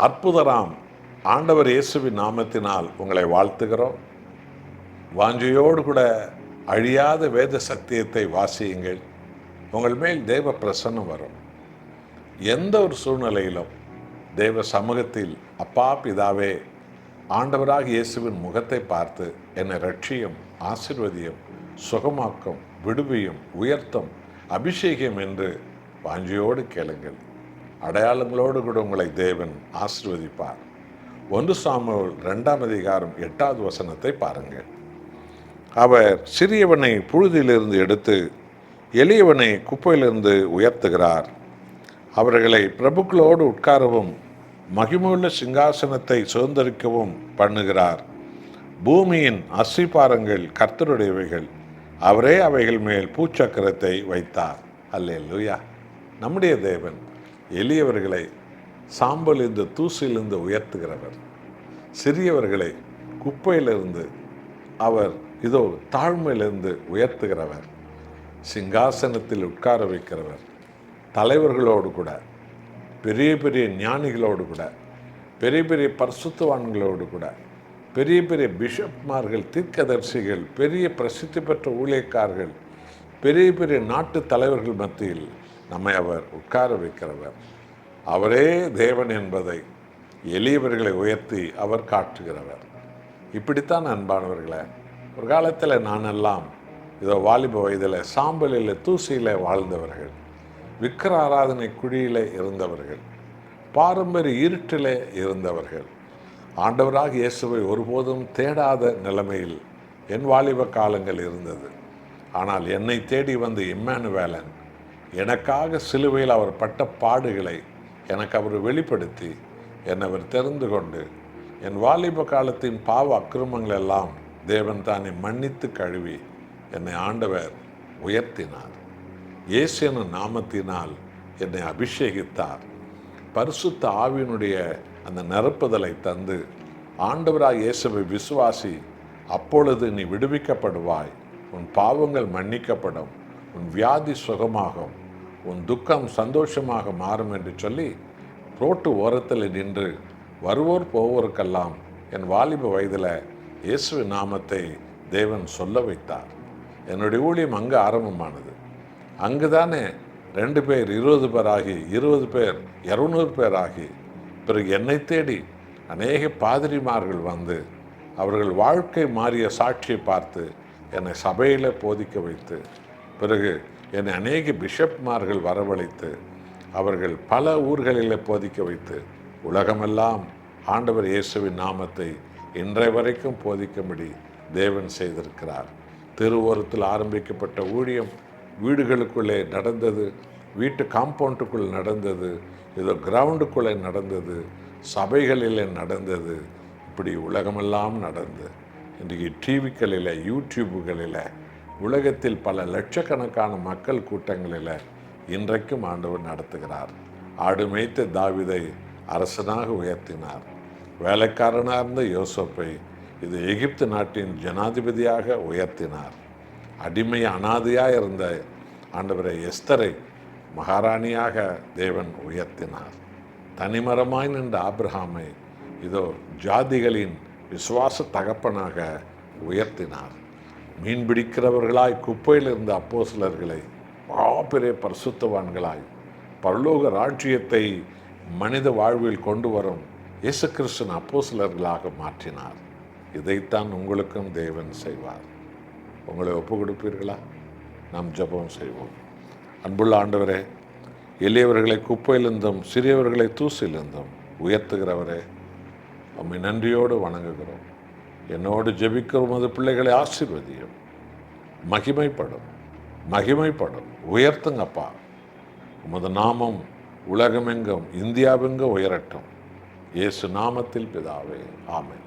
அற்புதராம் ஆண்டவர் இயேசுவின் நாமத்தினால் உங்களை வாழ்த்துகிறோம். வாஞ்சையோடு கூட அழியாத வேத சத்தியத்தை வாசியுங்கள். உங்கள் மேல் தேவ பிரசன்னம் வரும். எந்த ஒரு சூழ்நிலையிலும் தேவ சமூகத்தில் அப்பா பிதாவே, ஆண்டவராக இயேசுவின் முகத்தை பார்த்து என்னை ரட்சியும், ஆசீர்வதியும், சுகமாக்கும், விடுவியும், உயர்த்தும், அபிஷேகம் என்று வாஞ்சையோடு கேளுங்கள். அடையாளங்களோடு கூட உங்களை தேவன் ஆசீர்வதிப்பார். 1 சாமுவேல் 2ஆம் அதிகாரம் 8வது வசனத்தை பாருங்கள். அவர் சிறியவனை புழுதியிலிருந்து எடுத்து எளியவனை குப்பையிலிருந்து உயர்த்துகிறார். அவர்களை பிரபுக்களோடு உட்காரவும் மகிமையுள்ள சிங்காசனத்தை சுதந்திரிக்கவும் பண்ணுகிறார். பூமியின் அஸ்திபாரங்கள் கர்த்தருடையவைகள், அவரே அவைகள் மேல் பூச்சக்கரத்தை வைத்தார். அல்லேலூயா. நம்முடைய தேவன் எளியவர்களை சாம்பலிருந்து தூசிலிருந்து உயர்த்துகிறவர். சிறியவர்களை குப்பையிலிருந்து அவர் இதோ தாழ்மையிலிருந்து உயர்த்துகிறவர். சிங்காசனத்தில் உட்கார வைக்கிறவர். தலைவர்களோடு கூட, பெரிய பெரிய ஞானிகளோடு கூட, பெரிய பெரிய பரிசுத்தவான்களோடு கூட, பெரிய பெரிய பிஷப்மார்கள், தீர்க்கதரிசிகள், பெரிய பிரசித்தி பெற்ற ஊழியக்காரர்கள், பெரிய பெரிய நாட்டு தலைவர்கள் மத்தியில் நம்மை அவர் உட்கார வைக்கிறவர். அவரே தேவன் என்பதை எளியவர்களை உயர்த்தி அவர் காட்டுகிறவர். இப்படித்தான் அன்பானவர்களே, ஒரு காலத்தில் நானெல்லாம் இதோ வாலிப வயதில் சாம்பலில் தூசியில் வாழ்ந்தவர்கள், விக்கிர ஆராதனை குழியில் இருந்தவர்கள், பாரம்பரிய இருட்டிலே இருந்தவர்கள், ஆண்டவராக இயேசுவை ஒருபோதும் தேடாத நிலைமையில் என் வாலிப காலங்கள் இருந்தது. ஆனால் என்னை தேடி வந்த இம்மானுவேலன் எனக்காக சிலுவையில் அவர் பட்ட பாடுகளை எனக்கு அவர் வெளிப்படுத்தி என்னை அவர் தெரிந்து கொண்டு என் வாலிப காலத்தின் பாவ அக்கிரமங்கள் எல்லாம் தேவன் தானே மன்னித்து கழுவி என்னை ஆண்டவர் உயர்த்தினார். இயேசு எனும் நாமத்தினால் என்னை அபிஷேகித்தார். பரிசுத்த ஆவியினுடைய அந்த நிரப்புதலை தந்து ஆண்டவராக இயேசுவை விசுவாசி, அப்பொழுது நீ விடுவிக்கப்படுவாய், உன் பாவங்கள் மன்னிக்கப்படும், உன் வியாதி சுகமாகும், உன் துக்கம் சந்தோஷமாக மாறும் என்று சொல்லி ரோட்டு ஓரத்தில் நின்று வருவோர் போவோருக்கெல்லாம் என் வாலிப வயதில் இயேசுவின் நாமத்தை தேவன் சொல்ல வைத்தார். என்னுடைய ஊழியம் அங்கு ஆரம்பமானது. அங்கு தானே 2 பேர் 20 பேர் ஆகி, 20 பேர் 200 பேர் ஆகி, பிறகு என்னை தேடி அநேக பாதிரிமார்கள் வந்து அவர்கள் வாழ்க்கை மாறிய சாட்சியை பார்த்து என்னை சபையில் போதிக்க வைத்து, பிறகு என்னை அநேக பிஷப்மார்கள் வரவழைத்து அவர்கள் பல ஊர்களில் போதிக்க வைத்து உலகமெல்லாம் ஆண்டவர் இயேசுவின் நாமத்தை இன்றைய வரைக்கும் போதிக்கும்படி தேவன் செய்திருக்கிறார். திருவோரத்தில் ஆரம்பிக்கப்பட்ட ஊழியம் வீடுகளுக்குள்ளே நடந்தது, வீட்டு காம்பவுண்டுக்குள் நடந்தது, ஏதோ கிரவுண்டுக்குள்ளே நடந்தது, சபைகளில் நடந்தது. இப்படி உலகமெல்லாம் நடந்து இன்றைக்கு டிவிக்களில், யூடியூபுகளில், உலகத்தில் பல லட்சக்கணக்கான மக்கள் கூட்டங்களில் இன்றைக்கும் ஆண்டவர் நடத்துகிறார். ஆடு மேய்த்த தாவீதை அரசனாக உயர்த்தினார். வேலைக்காரனாக இருந்த யோசேப்பை இது எகிப்து நாட்டின் ஜனாதிபதியாக உயர்த்தினார். அடிமை அனாதையாக இருந்த ஆண்டவரை எஸ்தரை மகாராணியாக தேவன் உயர்த்தினார். தனிமரமாய் நின்ற ஆபிரகாமை இதோ ஜாதிகளின் விசுவாச தகப்பனாக உயர்த்தினார். மீன் பிடிக்கிறவர்களாய் குப்பையில் இருந்த அப்போஸ்தலர்களை பெரிய பரிசுத்தவான்களாய் பரலோக ராஜ்யத்தை மனித வாழ்வில் கொண்டு வரும் இயேசு கிறிஸ்துவின் அப்போஸ்தலர்களாக மாற்றினார். இதைத்தான் உங்களுக்கும் தேவன் செய்வார். உங்களை ஒப்பு கொடுப்பீர்களா? நாம் ஜெபம் செய்வோம். அன்புள்ள ஆண்டவரே, எளியவர்களை குப்பையிலிருந்தும் சிறியவர்களை தூசிலிருந்தும் உயர்த்துகிறவரே, உம்மை நன்றியோடு வணங்குகிறோம். என்னோடு ஜெபிக்கிற உமது பிள்ளைகளை ஆசீர்வதியும். மகிமைப்படும் உயர்த்துங்கப்பா. உமது நாமம் உலகமெங்கும், இந்தியாவெங்கும் உயரட்டும். இயேசு நாமத்தில் பிதாவே, ஆமென்.